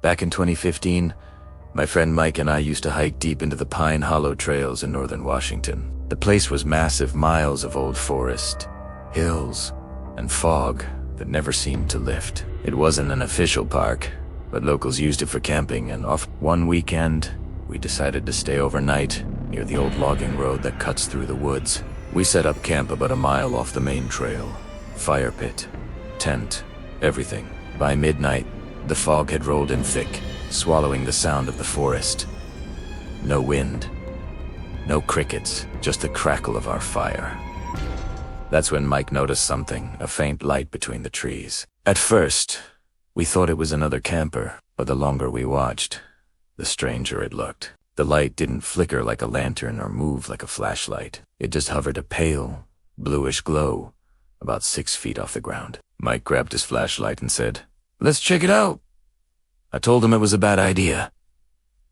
Back in 2015, my friend Mike and I used to hike deep into the Pine Hollow trails in northern Washington. The place was massive, miles of old forest, hills, and fog that never seemed to lift. It wasn't an official park, but locals used it for camping, and off one weekend, we decided to stay overnight near the old logging road that cuts through the woods. We set up camp about a mile off the main trail. Fire pit, tent, everything. By midnight, the fog had rolled in thick, swallowing the sound of the forest. No wind, no crickets, just the crackle of our fire. That's when Mike noticed something, a faint light between the trees. At first, we thought it was another camper, but the longer we watched, the stranger it looked. The light didn't flicker like a lantern or move like a flashlight. It just hovered, a pale, bluish glow, about 6 feet off the ground. Mike grabbed his flashlight and said, "Let's check it out." I told him it was a bad idea,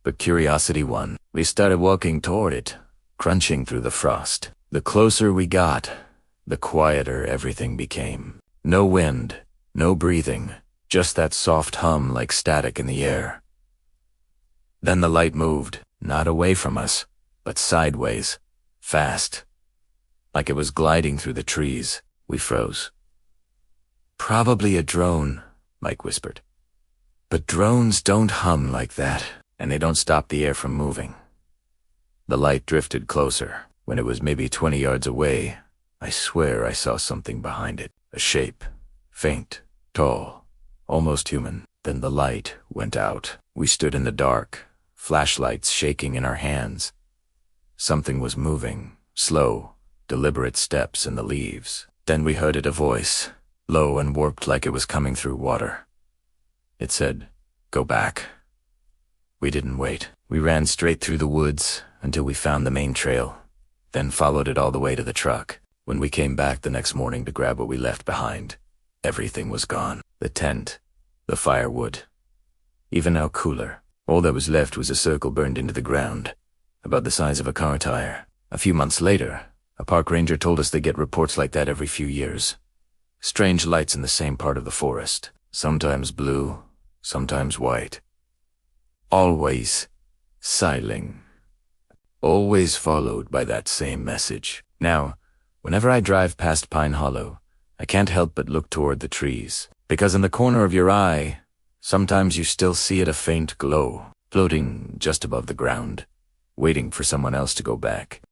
but curiosity won. We started walking toward it, crunching through the frost. The closer we got, the quieter everything became. No wind, no breathing, just that soft hum like static in the air. Then the light moved, not away from us, but sideways, fast, like it was gliding through the trees. We froze. "Probably a drone," Mike whispered. "But drones don't hum like that, and they don't stop the air from moving." The light drifted closer. When it was maybe 20 yards away, I swear I saw something behind it. A shape, faint, tall, almost human. Then the light went out. We stood in the dark, flashlights shaking in our hands. Something was moving, slow, deliberate steps in the leaves. Then we heard it, a voice, low and warped like it was coming through water. It said, "Go back." We didn't wait. We ran straight through the woods until we found the main trail, then followed it all the way to the truck. When we came back the next morning to grab what we left behind, everything was gone. The tent, the firewood, even our cooler. All that was left was a circle burned into the ground, about the size of a car tire. A few months later, a park ranger told us they get reports like that every few years. Strange lights in the same part of the forest, sometimes blue, sometimes white. Always silent. Always followed by that same message. Now, whenever I drive past Pine Hollow, I can't help but look toward the trees, because in the corner of your eye, sometimes you still see it, a faint glow, floating just above the ground, waiting for someone else to go back.